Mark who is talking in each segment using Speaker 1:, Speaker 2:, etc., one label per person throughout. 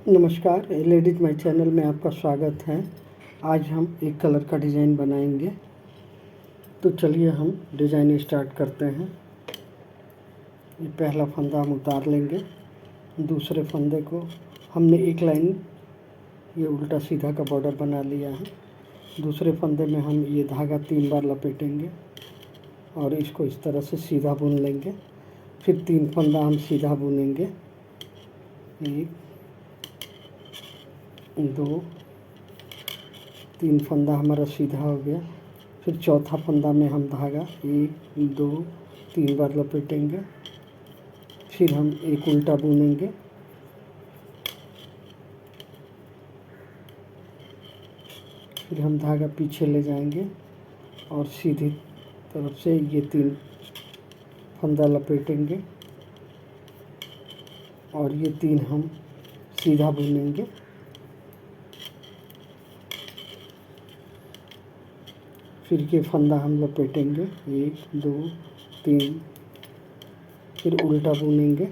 Speaker 1: नमस्कार, ladies my channel में आपका स्वागत है। आज हम एक कलर का डिज़ाइन बनाएंगे। तो चलिए हम डिज़ाइन स्टार्ट करते हैं। ये पहला फंदा हम उतार लेंगे। दूसरे फंदे को हमने एक लाइन ये उल्टा सीधा का बॉर्डर बना लिया है। दूसरे फंदे में हम ये धागा 3 बार लपेटेंगे और इसको इस तरह से सीधा बुन लेंगे। फिर 3 फंदा हम सीधा बुनेंगे। 1 2 3 फंदा हमारा सीधा हो गया। फिर चौथा फंदा में हम धागा 1 2 3 बार लपेटेंगे। फिर हम एक उल्टा बुनेंगे। फिर हम धागा पीछे ले जाएंगे और सीधी तरफ से ये 3 फंदा लपेटेंगे और ये 3 हम सीधा बुनेंगे। फिर ये फंदा हम लपेटेंगे 1 2 3। फिर उल्टा बुनेंगे।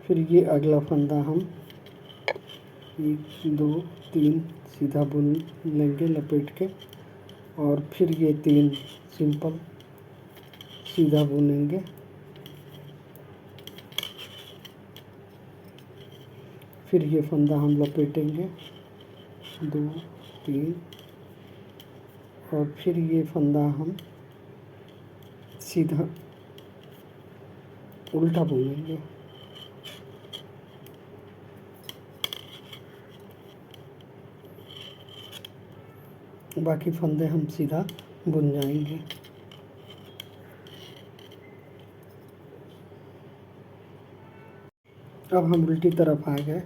Speaker 1: फिर ये अगला फंदा हम 1 2 3 सीधा बुन लेंगे लपेट के और फिर ये 3 सिंपल सीधा बुनेंगे। फिर ये फंदा हम लपेटेंगे 2 3 और फिर ये फंदा हम सीधा उल्टा बुनेंगे। बाकी फंदे हम सीधा बुन जाएंगे। अब हम उल्टी तरफ आ गए।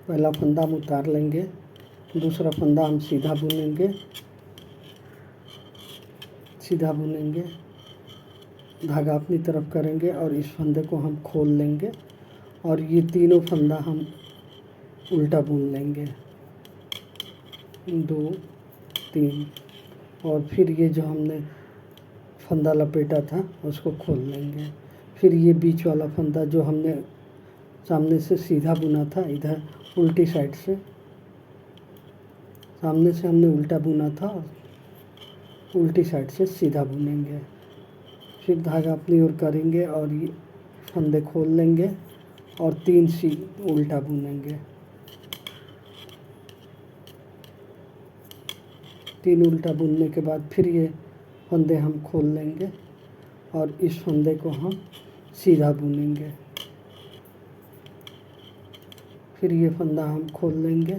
Speaker 1: पहला फंदा हम उतार लेंगे। दूसरा फंदा हम सीधा बुनेंगे। सीधा बुनेंगे, धागा अपनी तरफ करेंगे और इस फंदे को हम खोल लेंगे और ये तीनों फंदा हम उल्टा बुन लेंगे 2 3 और फिर ये जो हमने फंदा लपेटा था उसको खोल लेंगे। फिर ये बीच वाला फंदा जो हमने सामने से सीधा बुना था, इधर उल्टी साइड से सामने से हमने उल्टा बुना था, उल्टी साइड से सीधा बुनेंगे। फिर धागा अपनी ओर करेंगे और ये फंदे खोल लेंगे और 3 उल्टा बुनेंगे। 3 उल्टा बुनने के बाद फिर ये फंदे हम खोल लेंगे और इस फंदे को हम सीधा बुनेंगे। फिर ये फंदा हम खोल लेंगे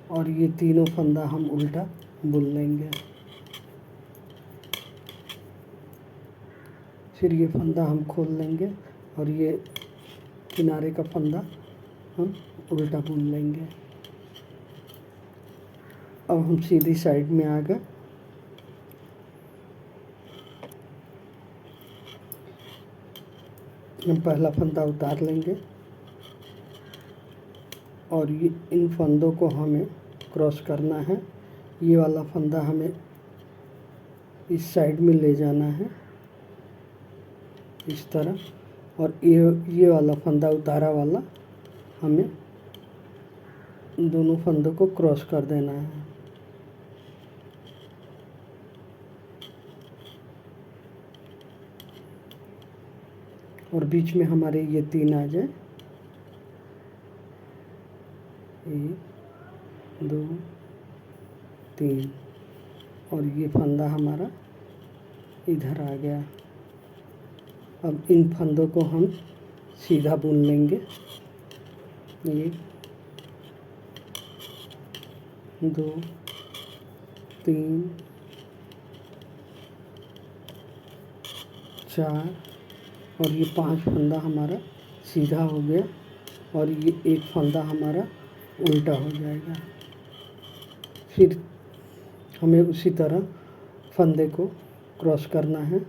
Speaker 1: और ये तीनों फंदा हम उल्टा बुन लेंगे। फिर ये फंदा हम खोल लेंगे और ये किनारे का फंदा हम उल्टा बुन लेंगे। अब हम सीधी साइड में आ गए। हम पहला फंदा उतार लेंगे और ये इन फंदों को हमें क्रॉस करना है। ये वाला फंदा हमें इस साइड में ले जाना है इस तरह और ये वाला फंदा उतारा वाला हमें दोनों फंदों को क्रॉस कर देना है। और बीच में हमारे ये 3 आ जाए 1 2 3 और ये फंदा हमारा इधर आ गया। अब इन फंदों को हम सीधा बुन लेंगे 1 2 3 4 और ये 5 फंदा हमारा सीधा हो गया और ये एक फंदा हमारा उल्टा हो जाएगा। फिर हमें उसी तरह फंदे को क्रॉस करना है।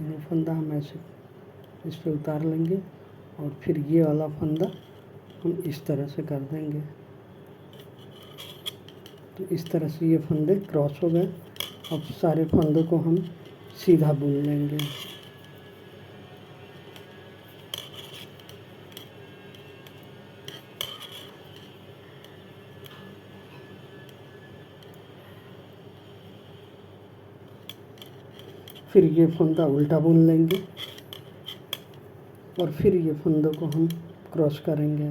Speaker 1: तीनों फंदा हम ऐसे इस पे उतार लेंगे और फिर ये वाला फंदा हम इस तरह से कर देंगे। तो इस तरह से ये फंदे क्रॉस हो गए। अब सारे फंदों को हम सीधा बुन लेंगे। फिर ये फंदा उल्टा बुन लेंगे और फिर ये फंदों को हम क्रॉस करेंगे।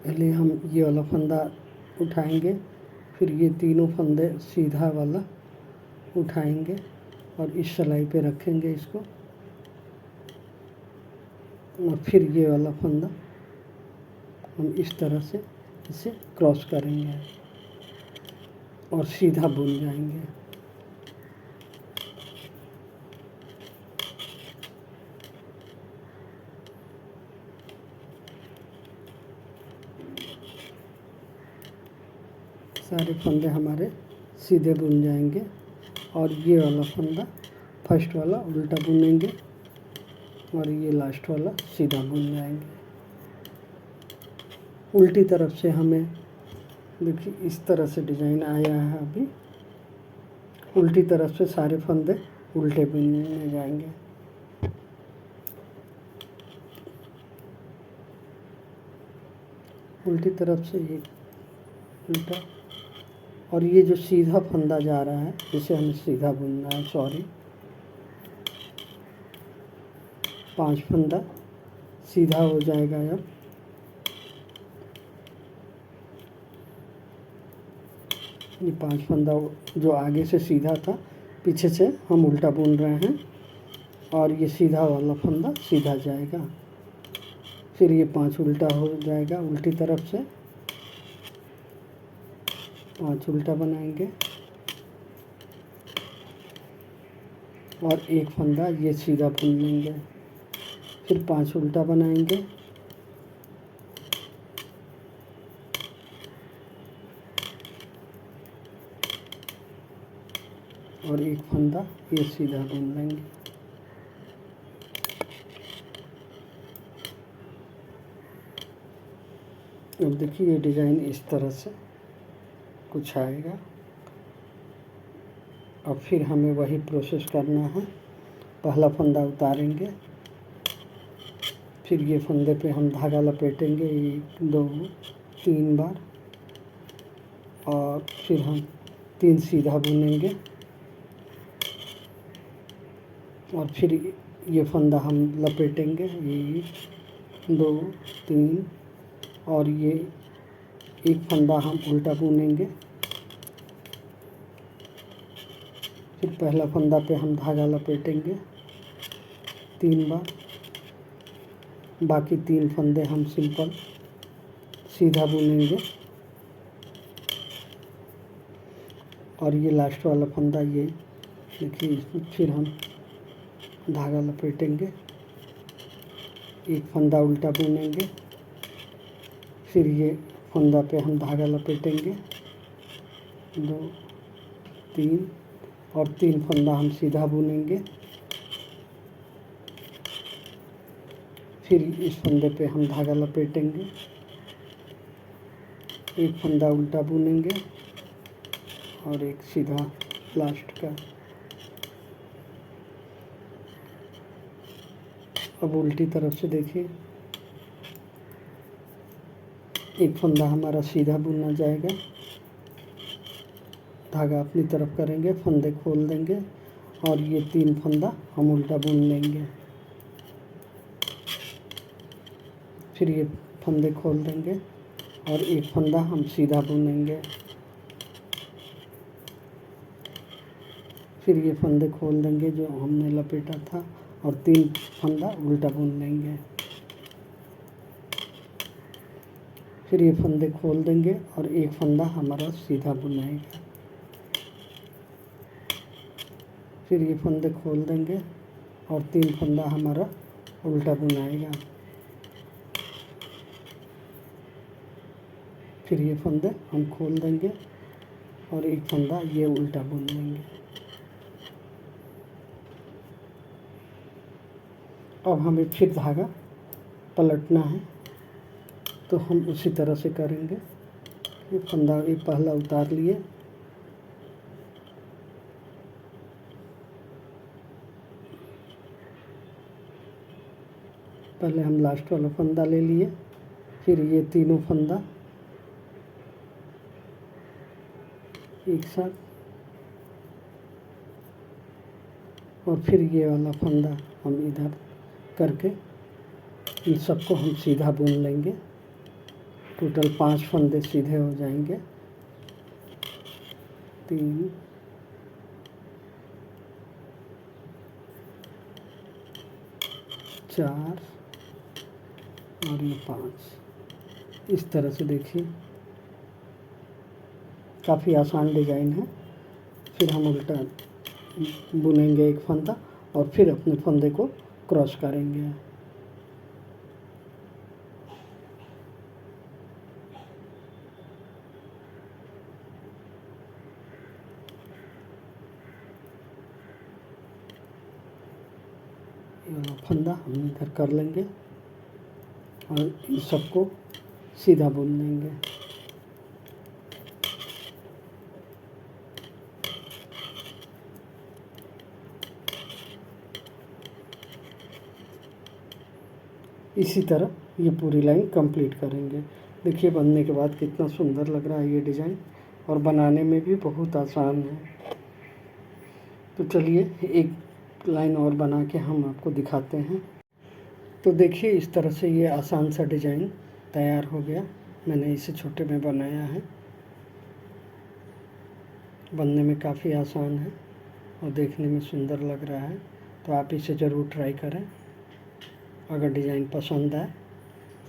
Speaker 1: पहले हम ये वाला फंदा उठाएंगे, फिर ये तीनों फंदे सीधा वाला उठाएंगे और इस सिलाई पे रखेंगे इसको, और फिर ये वाला फंदा हम इस तरह से इसे क्रॉस करेंगे और सीधा बुन जाएंगे। सारे फंदे हमारे सीधे बुन जाएंगे और ये वाला फंदा फर्स्ट वाला उल्टा बुनेंगे और ये लास्ट वाला सीधा बुन जाएंगे। उल्टी तरफ से हमें देखिए इस तरह से डिज़ाइन आया है। अभी उल्टी तरफ से सारे फंदे उल्टे बुनने जाएंगे। उल्टी तरफ से ये उल्टा, और ये जो सीधा फंदा जा रहा है इसे हमें सीधा बुनना है। सॉरी, 5 फंदा सीधा हो जाएगा। अब ये 5 फंदा जो आगे से सीधा था पीछे से हम उल्टा बुन रहे हैं और ये सीधा वाला फंदा सीधा जाएगा। फिर ये 5 उल्टा हो जाएगा। उल्टी तरफ से 5 उल्टा बनाएंगे और एक फंदा ये सीधा बुन लेंगे। फिर 5 उल्टा बनाएंगे और एक फंदा ये सीधा बुन लेंगे। अब देखिए ये डिज़ाइन इस तरह से कुछ आएगा। अब फिर हमें वही प्रोसेस करना है। पहला फंदा उतारेंगे, फिर ये फंदे पे हम धागा लपेटेंगे 1 2 3 बार और फिर हम 3 सीधा बुनेंगे और फिर ये फंदा हम लपेटेंगे 1 2 3 और ये एक फंदा हम उल्टा बुनेंगे। फिर पहला फंदा पे हम धागा लपेटेंगे 3 बार, बाकी 3 फंदे हम सिंपल सीधा बुनेंगे और ये लास्ट वाला फंदा ये देखिए, फिर हम धागा लपेटेंगे, एक फंदा उल्टा बुनेंगे, फिर ये फंदा पे हम धागा लपेटेंगे 2 3 और 3 फंदा हम सीधा बुनेंगे। फिर इस फंदे पे हम धागा लपेटेंगे, एक फंदा उल्टा बुनेंगे और एक सीधा लास्ट का। अब उल्टी तरफ से देखिए, एक फंदा हमारा सीधा बुना जाएगा, धागा अपनी तरफ करेंगे, फंदे खोल देंगे और ये 3 फंदा हम उल्टा बुन लेंगे। फिर ये फंदे खोल देंगे और एक फंदा हम सीधा बुनेंगे। फिर ये फंदे खोल देंगे जो हमने लपेटा था और 3 फंदा उल्टा बुन लेंगे। फिर ये फंदे खोल देंगे और एक फंदा हमारा सीधा बुनाएगा। फिर ये फंदे खोल देंगे और 3 फंदा हमारा उल्टा बुनाएगा। फिर ये फंदे हम खोल देंगे और एक फंदा ये उल्टा बुन देंगे। अब हमें फिर धागा पलटना है, तो हम उसी तरह से करेंगे। ये फंदा ये पहला उतार लिए, पहले हम लास्ट वाला फंदा ले लिए, फिर ये तीनों फंदा एक साथ, और फिर ये वाला फंदा हम इधर करके इन सबको हम सीधा बुन लेंगे। टोटल 5 फंदे सीधे हो जाएंगे। 3 4 और ये 5। इस तरह से देखिए काफ़ी आसान डिज़ाइन है। फिर हम उल्टा बुनेंगे एक फंदा और फिर अपने फंदे को क्रॉस करेंगे। ये वाला फंदा हम इधर कर लेंगे और इन सबको सीधा बुन लेंगे। इसी तरह ये पूरी लाइन कंप्लीट करेंगे। देखिए बनने के बाद कितना सुंदर लग रहा है ये डिज़ाइन, और बनाने में भी बहुत आसान है। तो चलिए एक लाइन और बना के हम आपको दिखाते हैं। तो देखिए इस तरह से ये आसान सा डिज़ाइन तैयार हो गया। मैंने इसे छोटे में बनाया है। बनने में काफ़ी आसान है और देखने में सुंदर लग रहा है। तो आप इसे ज़रूर ट्राई करें। अगर डिज़ाइन पसंद आए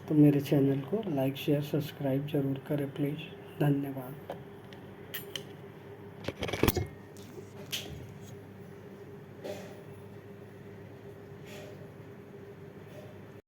Speaker 1: तो मेरे चैनल को लाइक शेयर सब्सक्राइब ज़रूर करें प्लीज़। धन्यवाद।